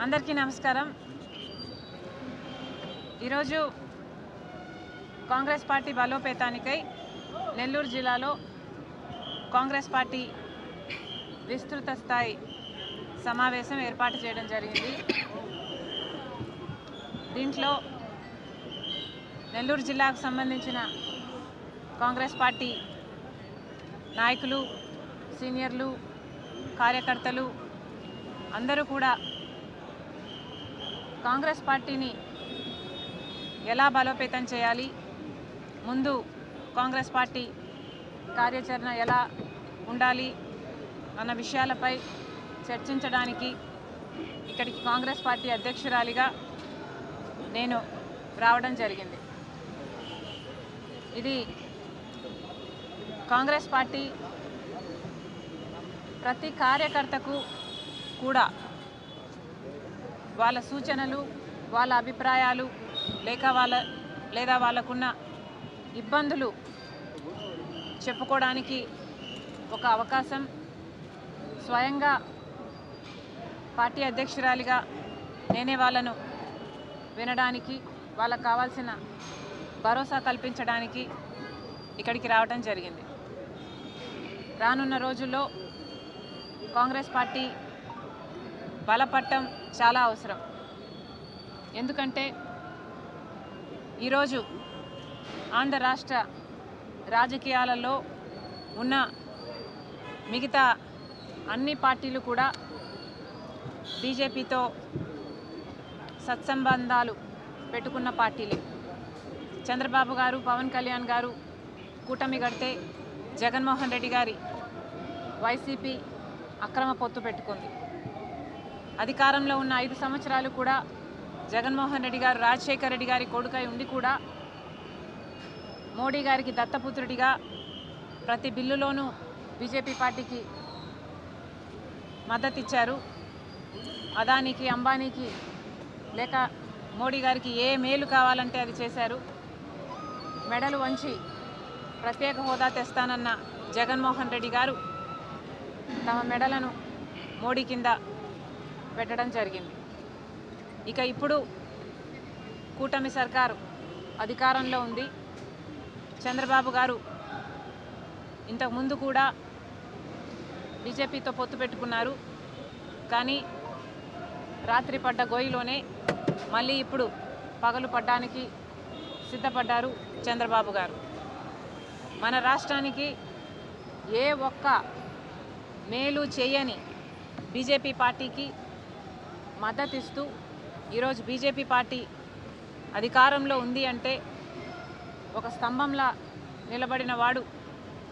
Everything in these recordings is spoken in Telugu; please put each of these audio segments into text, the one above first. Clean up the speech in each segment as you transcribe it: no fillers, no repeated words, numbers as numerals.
అందరికీ నమస్కారం। ఈరోజు కాంగ్రెస్ పార్టీ బలోపేతానికై నెల్లూరు జిల్లాలో కాంగ్రెస్ పార్టీ విస్తృత స్థాయి సమావేశం ఏర్పాటు చేయడం జరిగింది। దీంట్లో నెల్లూరు జిల్లాకు సంబంధించిన కాంగ్రెస్ పార్టీ నాయకులు, సీనియర్లు, కార్యకర్తలు అందరూ కూడా కాంగ్రెస్ పార్టీని ఎలా బలోపేతం చేయాలి, ముందు కాంగ్రెస్ పార్టీ కార్యాచరణ ఎలా ఉండాలి అన్న విషయాలపై చర్చించడానికి ఇక్కడికి కాంగ్రెస్ పార్టీ అధ్యక్షురాలిగా నేను రావడం జరిగింది। ఇది కాంగ్రెస్ పార్టీ ప్రతి కార్యకర్తకు కూడా వాళ్ళ సూచనలు, వాళ్ళ అభిప్రాయాలు లేదా వాళ్ళకున్న ఇబ్బందులు చెప్పుకోవడానికి ఒక అవకాశం, స్వయంగా పార్టీ అధ్యక్షురాలిగా నేనే వాళ్ళను వినడానికి, వాళ్ళకు కావాల్సిన భరోసా కల్పించడానికి ఇక్కడికి రావడం జరిగింది। రానున్న రోజుల్లో కాంగ్రెస్ పార్టీ బలపడటం చాలా అవసరం। ఎందుకంటే ఈరోజు ఆంధ్ర రాష్ట్ర రాజకీయాలలో ఉన్న మిగతా అన్ని పార్టీలు కూడా బీజేపీతో సత్సంబంధాలు పెట్టుకున్న పార్టీలే। చంద్రబాబు గారు, పవన్ కళ్యాణ్ గారు కూటమి కడితే జగన్మోహన్ రెడ్డి గారి వైసీపీ అక్రమ పొత్తు పెట్టుకుంది। అధికారంలో ఉన్న 5 సంవత్సరాలు కూడా జగన్మోహన్ రెడ్డి గారు రాజశేఖర్ రెడ్డి గారి కొడుకై ఉండి కూడా మోడీ గారికి దత్తపుత్రుడిగా ప్రతి బిల్లులోనూ బీజేపీ పార్టీకి మద్దతు ఇచ్చారు। అదానికి, అంబానీకి లేక మోడీ గారికి ఏ మేలు కావాలంటే అది చేశారు। మెడలు వంచి ప్రత్యేక హోదా తెస్తానన్న జగన్మోహన్ రెడ్డి గారు తమ మెడలను మోడీ కింద పెట్టడం జరిగింది। ఇక ఇప్పుడు కూటమి సర్కారు అధికారంలో ఉంది। చంద్రబాబు గారు ఇంతకుముందు కూడా బీజేపీతో పొత్తు పెట్టుకున్నారు, కానీ రాత్రి పడ్డ గోయిలోనే మళ్ళీ ఇప్పుడు పగలు పడ్డానికి సిద్ధపడ్డారు చంద్రబాబు గారు। మన రాష్ట్రానికి ఏ ఒక్క మేలు చేయని బీజేపీ పార్టీకి మద్దతిస్తూ ఈరోజు బీజేపీ పార్టీ అధికారంలో ఉంది అంటే ఒక స్తంభంలా నిలబడిన వాడు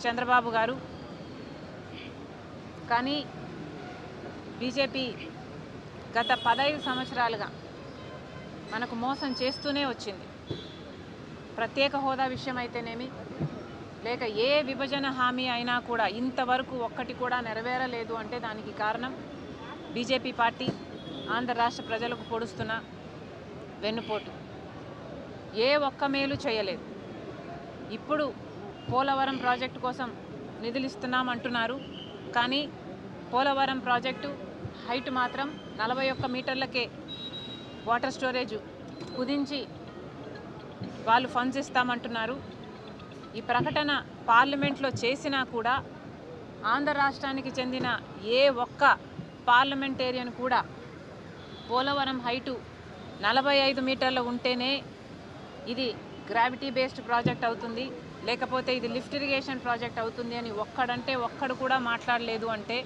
చంద్రబాబు గారు। కానీ బీజేపీ గత 15 సంవత్సరాలుగా మనకు మోసం చేస్తూనే వచ్చింది। ప్రత్యేక హోదా విషయం అయితేనేమి, లేక ఏ విభజన హామీ అయినా కూడా ఇంతవరకు ఒక్కటి కూడా నెరవేరలేదు అంటే దానికి కారణం బీజేపీ పార్టీ ఆంధ్ర రాష్ట్ర ప్రజలకు పొడుస్తున్న వెన్నుపోటు। ఏ ఒక్క మేలు చేయలేదు। ఇప్పుడు పోలవరం ప్రాజెక్టు కోసం నిధులు ఇస్తున్నామంటున్నారు, కానీ పోలవరం ప్రాజెక్టు హైట్ మాత్రం 41 మీటర్లకే వాటర్ స్టోరేజ్ కుదించి వాళ్ళు ఫండ్స్ ఇస్తామంటున్నారు। ఈ ప్రకటన పార్లమెంట్లో చేసినా కూడా ఆంధ్ర రాష్ట్రానికి చెందిన ఏ ఒక్క పార్లమెంటేరియన్ కూడా పోలవరం హైటు 45 మీటర్లు ఉంటేనే ఇది గ్రావిటీ బేస్డ్ ప్రాజెక్ట్ అవుతుంది, లేకపోతే ఇది లిఫ్ట్ ఇరిగేషన్ ప్రాజెక్ట్ అవుతుంది అని ఒక్కడు కూడా మాట్లాడలేదు అంటే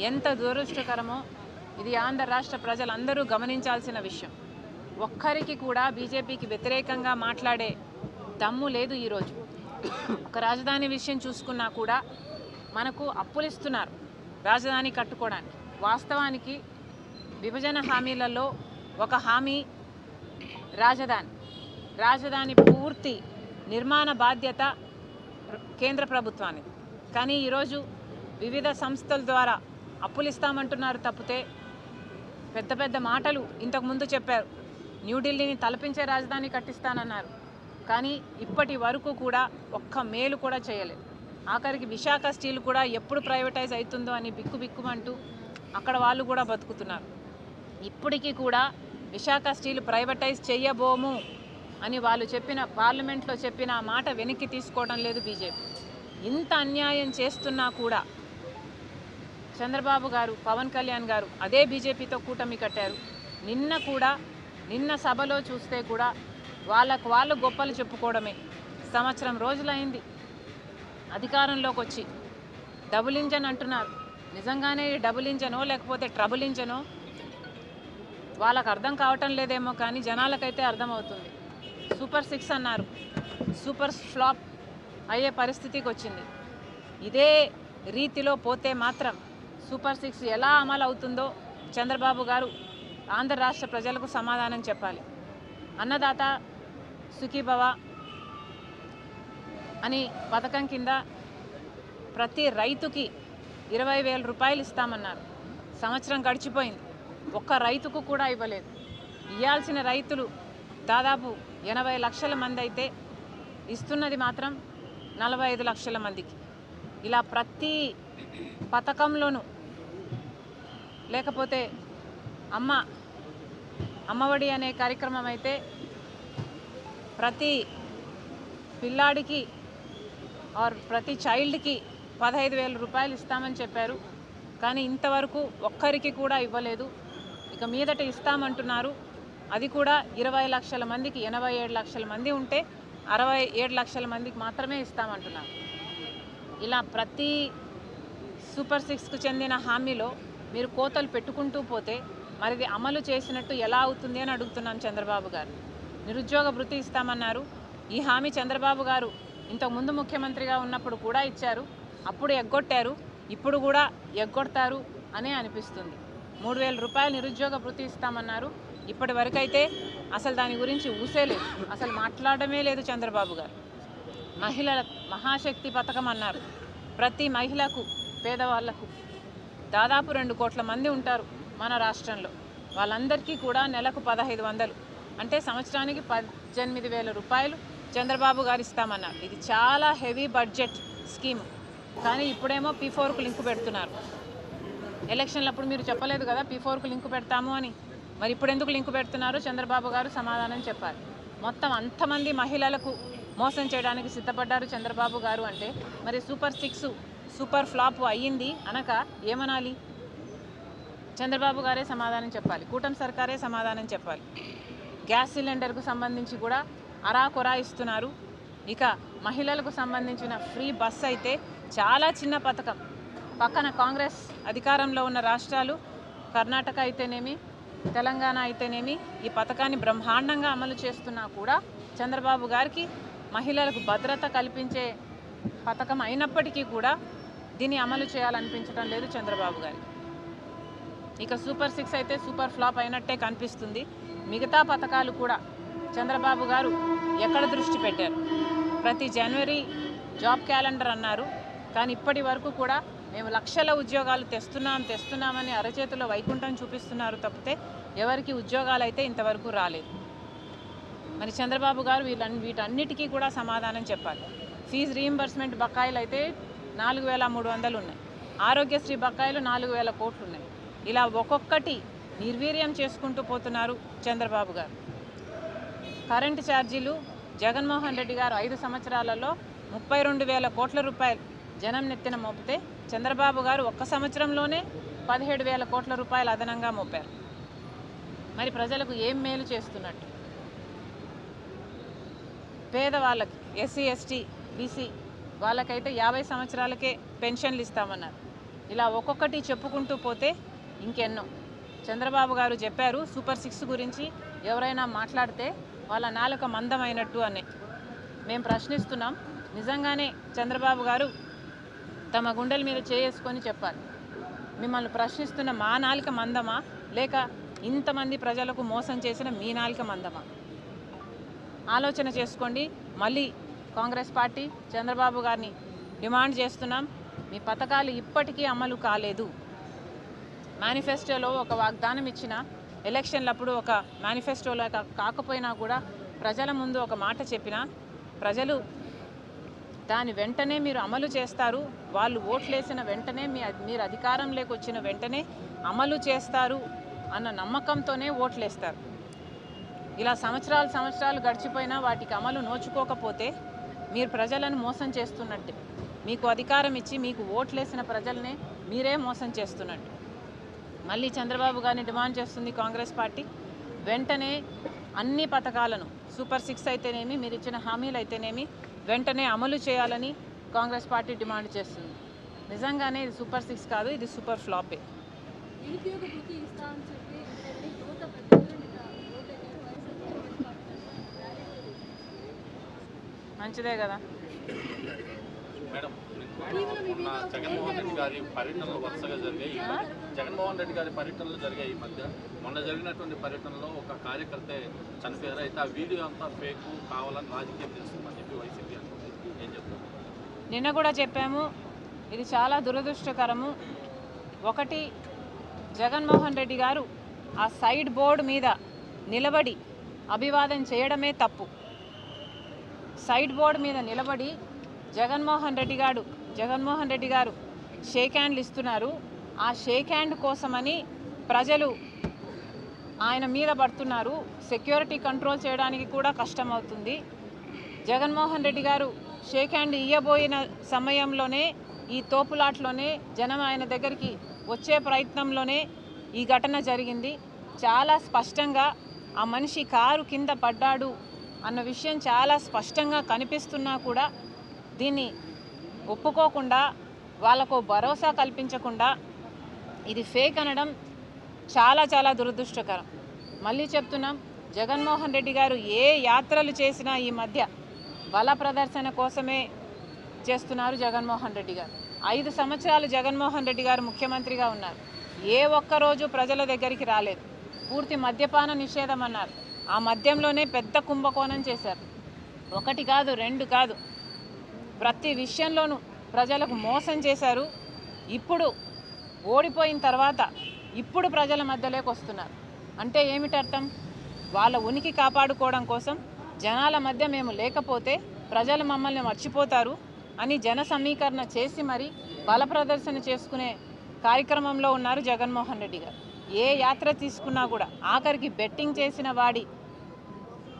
ఎంత దురదృష్టకరమో ఇది ఆంధ్ర రాష్ట్ర ప్రజలందరూ గమనించాల్సిన విషయం। ఒక్కరికి కూడా బీజేపీకి వ్యతిరేకంగా మాట్లాడే దమ్ము లేదు। ఈరోజు ఒక రాజధాని విషయం చూసుకున్నా కూడా మనకు అప్పులు ఇస్తున్నారు రాజధాని కట్టుకోవడానికి। వాస్తవానికి విభజన హామీలలో ఒక హామీ రాజధాని పూర్తి నిర్మాణ బాధ్యత కేంద్ర ప్రభుత్వానికి, కానీ ఈరోజు వివిధ సంస్థల ద్వారా అప్పులు ఇస్తామంటున్నారు తప్పితే పెద్ద పెద్ద మాటలు ఇంతకుముందు చెప్పారు। న్యూఢిల్లీని తలపించే రాజధాని కట్టిస్తానన్నారు, కానీ ఇప్పటి వరకు కూడా ఒక్క మేలు కూడా చేయలేదు। ఆఖరికి విశాఖ స్టీల్ కూడా ఎప్పుడు ప్రైవేటైజ్ అవుతుందో అని బిక్కుమంటూ అక్కడ వాళ్ళు కూడా బతుకుతున్నారు। ఇప్పటికీ కూడా విశాఖ స్టీల్ ప్రైవేటైజ్ చేయబోము అని వాళ్ళు చెప్పిన పార్లమెంట్లో చెప్పిన మాట వెనక్కి తీసుకోవడం లేదు బీజేపీ. ఇంత అన్యాయం చేస్తున్నా కూడా చంద్రబాబు గారు, పవన్ కళ్యాణ్ గారు అదే బీజేపీతో కూటమి కట్టారు. నిన్న సభలో చూస్తే కూడా వాళ్ళు గొప్పలు చెప్పుకోవడమే. సంవత్సరం రోజులైంది అధికారంలోకి వచ్చి. డబుల్ ఇంజన్ అంటున్నారు. నిజంగానే డబుల్ ఇంజనో లేకపోతే ట్రబుల్ ఇంజనో వాళ్ళకు అర్థం కావటం లేదేమో, కానీ జనాలకైతే అర్థమవుతుంది. సూపర్ 6 అన్నారు, సూపర్ ఫ్లాప్ అయ్యే పరిస్థితికి వచ్చింది. ఇదే రీతిలో పోతే మాత్రం సూపర్ 6 ఎలా అమలు అవుతుందో చంద్రబాబు గారు ఆంధ్ర రాష్ట్ర ప్రజలకు సమాధానం చెప్పాలి. అన్నదాత సుఖీభవ అని పథకం కింద ప్రతి రైతుకి 20,000 రూపాయలు ఇస్తామన్నారు. సంవత్సరం గడిచిపోయింది, ఒక్క రైతుకు కూడా ఇవ్వలేదు. ఇవ్వాల్సిన రైతులు దాదాపు 80 లక్షల మంది అయితే ఇస్తున్నది మాత్రం 45 లక్షల మందికి. ఇలా ప్రతి పథకంలోనూ, లేకపోతే అమ్మఒడి అనే కార్యక్రమం అయితే ప్రతి పిల్లాడికి ప్రతి చైల్డ్కి 15,000 రూపాయలు ఇస్తామని చెప్పారు. కానీ ఇంతవరకు ఒక్కరికి కూడా ఇవ్వలేదు. ఇక మీదట ఇస్తామంటున్నారు. అది కూడా 20 లక్షల మందికి. 87 లక్షల మంది ఉంటే 67 లక్షల మందికి మాత్రమే ఇస్తామంటున్నారు. ఇలా ప్రతి సూపర్ 6కు చెందిన హామీలో మీరు కోతలు పెట్టుకుంటూ పోతే మరిది అమలు చేసినట్టు ఎలా అవుతుంది అని అడుగుతున్నాం చంద్రబాబు గారు. నిరుద్యోగ భృతి ఇస్తామన్నారు. ఈ హామీ చంద్రబాబు గారు ఇంతకుముందు ముఖ్యమంత్రిగా ఉన్నప్పుడు కూడా ఇచ్చారు. అప్పుడు ఎగ్గొట్టారు, ఇప్పుడు కూడా ఎగ్గొడతారు అనే అనిపిస్తుంది. 3,000 రూపాయలు నిరుద్యోగ భృతి ఇస్తామన్నారు. ఇప్పటి వరకైతే అసలు దాని గురించి ఊసేలేదు, అసలు మాట్లాడమే లేదు చంద్రబాబు గారు. మహిళల మహాశక్తి పథకం అన్నారు. ప్రతి మహిళకు, పేదవాళ్లకు దాదాపు 2 కోట్ల మంది ఉంటారు మన రాష్ట్రంలో. వాళ్ళందరికీ కూడా నెలకు 1,500, అంటే సంవత్సరానికి 18,000 రూపాయలు చంద్రబాబు గారు ఇస్తామన్నారు. ఇది చాలా హెవీ బడ్జెట్ స్కీమ్. కానీ ఇప్పుడేమో P4కు లింకు పెడుతున్నారు. ఎలక్షన్లప్పుడు మీరు చెప్పలేదు కదా P4కు లింకు పెడతాము అని. మరి ఇప్పుడు ఎందుకు లింకు పెడుతున్నారు? చంద్రబాబు గారు సమాధానం చెప్పాలి. మొత్తం అంతమంది మహిళలకు మోసం చేయడానికి సిద్ధపడ్డారు చంద్రబాబు గారు అంటే మరి సూపర్ 6 సూపర్ ఫ్లాప్ అయ్యింది అనక ఏమనాలి? చంద్రబాబు గారే సమాధానం చెప్పాలి, కూటమి సర్కారే సమాధానం చెప్పాలి. గ్యాస్ సిలిండర్కు సంబంధించి కూడా అరాకొరా ఇస్తున్నారు. ఇక మహిళలకు సంబంధించిన ఫ్రీ బస్ అయితే చాలా చిన్న పథకం. పక్కన కాంగ్రెస్ అధికారంలో ఉన్న రాష్ట్రాలు కర్ణాటక అయితేనేమి, తెలంగాణ అయితేనేమి ఈ పథకాన్ని బ్రహ్మాండంగా అమలు చేస్తున్నా కూడా చంద్రబాబు గారికి మహిళలకు భద్రత కల్పించే పథకం అయినప్పటికీ కూడా దీన్ని అమలు చేయాలనిపించడం లేదు చంద్రబాబు గారికి. ఇక సూపర్ 6 అయితే సూపర్ ఫ్లాప్ అయినట్టే కనిపిస్తుంది. మిగతా పథకాలు కూడా చంద్రబాబు గారు ఎక్కడ దృష్టి పెట్టారు? ప్రతి జనవరి జాబ్ క్యాలెండర్ అన్నారు. కానీ ఇప్పటి వరకు కూడా మేము లక్షల ఉద్యోగాలు తెస్తున్నామని అరచేతిలో వైకుంఠం చూపిస్తున్నారు తప్పితే ఎవరికి ఉద్యోగాలు అయితే ఇంతవరకు రాలేదు. మరి చంద్రబాబు గారు వీటన్నిటికీ కూడా సమాధానం చెప్పాలి. ఫీజు రీయింబర్స్మెంట్ బకాయిలు అయితే 4,300 ఉన్నాయి. ఆరోగ్యశ్రీ బకాయిలు 4,000 కోట్లు ఉన్నాయి. ఇలా ఒక్కొక్కటి నిర్వీర్యం చేసుకుంటూ పోతున్నారు చంద్రబాబు గారు. కరెంటు ఛార్జీలు జగన్మోహన్ రెడ్డి గారు 5 సంవత్సరాలలో 32,000 కోట్ల రూపాయలు జనం నెత్తిన మోపితే చంద్రబాబు గారు ఒక్క సంవత్సరంలోనే 17,000 కోట్ల రూపాయలు అదనంగా మోపారు. మరి ప్రజలకు ఏం మేలు చేస్తున్నట్టు? పేదవాళ్ళకి, ఎస్సీ ఎస్టీ బీసీ వాళ్ళకైతే 50 సంవత్సరాలకే పెన్షన్లు ఇస్తామన్నారు. ఇలా ఒక్కొక్కటి చెప్పుకుంటూ పోతే ఇంకెన్నో. చంద్రబాబు గారు చెప్పారు సూపర్ 6 గురించి ఎవరైనా మాట్లాడితే వాళ్ళ నాలుక మందమైనట్టు అని. మేము ప్రశ్నిస్తున్నాం, నిజంగానే చంద్రబాబు గారు తమ గుండెల మీద చేసుకొని చెప్పాలి. మిమ్మల్ని ప్రశ్నిస్తున్న మా నాలుక మందమా, లేక ఇంతమంది ప్రజలకు మోసం చేసిన మీ నాలుక మందమా? ఆలోచన చేసుకోండి. మళ్ళీ కాంగ్రెస్ పార్టీ చంద్రబాబు గారిని డిమాండ్ చేస్తున్నాం, మీ పథకాలు ఇప్పటికీ అమలు కాలేదు. మేనిఫెస్టోలో ఒక వాగ్దానం ఇచ్చిన, ఎలక్షన్లప్పుడు ఒక మేనిఫెస్టోలో కాకపోయినా కూడా ప్రజల ముందు ఒక మాట చెప్పినా ప్రజలు దాని వెంటనే మీరు అమలు చేస్తారు, వాళ్ళు ఓట్లేసిన వెంటనే మీరు అధికారంలోకి వచ్చిన వెంటనే అమలు చేస్తారు అన్న నమ్మకంతోనే ఓట్లేస్తారు. ఇలా సంవత్సరాలు గడిచిపోయినా వాటికి అమలు నోచుకోకపోతే మీరు ప్రజలను మోసం చేస్తున్నట్టే. మీకు అధికారం ఇచ్చి మీకు ఓట్లేసిన ప్రజలనే మీరే మోసం చేస్తున్నట్టు. మళ్ళీ చంద్రబాబు గారిని డిమాండ్ చేస్తుంది కాంగ్రెస్ పార్టీ. వెంటనే అన్ని పథకాలను సూపర్ 6 అయితేనేమి, మీరు ఇచ్చిన హామీలు అయితేనేమి వెంటనే అమలు చేయాలని కాంగ్రెస్ పార్టీ డిమాండ్ చేస్తుంది. నిజంగానే ఇది సూపర్ 6 కాదు, ఇది సూపర్ ఫ్లాపే. మంచిదే కదా. మేడం, మొన్న జగన్మోహన్ రెడ్డి గారి పర్యటనలు వరుసగా జరిగాయి. జగన్మోహన్ రెడ్డి గారి పర్యటనలు జరిగాయి. ఈ మధ్య మొన్న జరిగినటువంటి పర్యటనలో ఒక కార్యకర్త చనిపోయారు. అయితే ఆ వీడియో అంతా ఫేక్, కావాలని రాజకీయం చేస్తుందని చెప్పి వైసీపీ అంటుంది. ఏం చెప్తారు? నిన్న కూడా చెప్పాము, ఇది చాలా దురదృష్టకరము. ఒకటి, జగన్మోహన్ రెడ్డి గారు ఆ సైడ్ బోర్డు మీద నిలబడి అభివాదం చేయడమే తప్పు. సైడ్ బోర్డు మీద నిలబడి జగన్మోహన్ రెడ్డి గారు షేక్ హ్యాండ్లు ఇస్తున్నారు. ఆ షేక్ హ్యాండ్ కోసమని ప్రజలు ఆయన మీద పడుతున్నారు. సెక్యూరిటీ కంట్రోల్ చేయడానికి కూడా కష్టమవుతుంది. జగన్మోహన్ రెడ్డి గారు షేక్ హ్యాండ్ ఇయ్యబోయిన సమయంలోనే, ఈ తోపులాట్లోనే, జనం ఆయన దగ్గరికి వచ్చే ప్రయత్నంలోనే ఈ ఘటన జరిగింది. చాలా స్పష్టంగా ఆ మనిషి కారు కింద పడ్డాడు అన్న విషయం చాలా స్పష్టంగా కనిపిస్తున్నా కూడా దీన్ని ఒప్పుకోకుండా, వాళ్ళకు భరోసా కల్పించకుండా ఇది ఫేక్ అనడం చాలా దురదృష్టకరం. మళ్ళీ చెప్తున్నాం, జగన్మోహన్ రెడ్డి గారు ఏ యాత్రలు చేసినా ఈ మధ్య బల ప్రదర్శన కోసమే చేస్తున్నారు. జగన్మోహన్ రెడ్డి గారు 5 సంవత్సరాలు జగన్మోహన్ రెడ్డి గారు ముఖ్యమంత్రిగా ఉన్నారు. ఏ ఒక్కరోజు ప్రజల దగ్గరికి రాలేదు. పూర్తి మద్యపాన నిషేధం అన్నారు. ఆ మద్యంలోనే పెద్ద కుంభకోణం చేశారు. 1 కాదు 2 కాదు, ప్రతి విషయంలోనూ ప్రజలకు మోసం చేశారు. ఇప్పుడు ఓడిపోయిన తర్వాత ఇప్పుడు ప్రజల మధ్యలోకి వస్తున్నారు. అంటే ఏమిటర్థం? వాళ్ళ ఉనికి కాపాడుకోవడం కోసం జనాల మధ్య మేము లేకపోతే ప్రజలు మమ్మల్ని మర్చిపోతారు అని జన సమీకరణ చేసి మరి బల ప్రదర్శన చేసుకునే కార్యక్రమంలో ఉన్నారు జగన్మోహన్ రెడ్డి గారు. ఏ యాత్ర తీసుకున్నా కూడా, ఆఖరికి బెట్టింగ్ చేసిన వాడి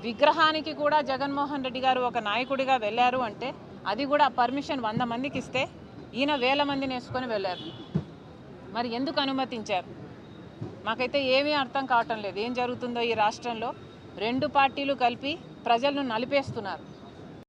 విగ్రహానికి కూడా జగన్మోహన్ రెడ్డి గారు ఒక నాయకుడిగా వెళ్ళారు అంటే అది కూడా పర్మిషన్ 100 మందికి ఇస్తే ఈయన 1000 మందిని వేసుకొని వెళ్ళారు. మరి ఎందుకు అనుమతించారు? మాకైతే ఏమీ అర్థం కావటం లేదు. ఏం జరుగుతుందో ఈ రాష్ట్రంలో. 2 పార్టీలు కలిపి ప్రజలను నలిపేస్తున్నారు.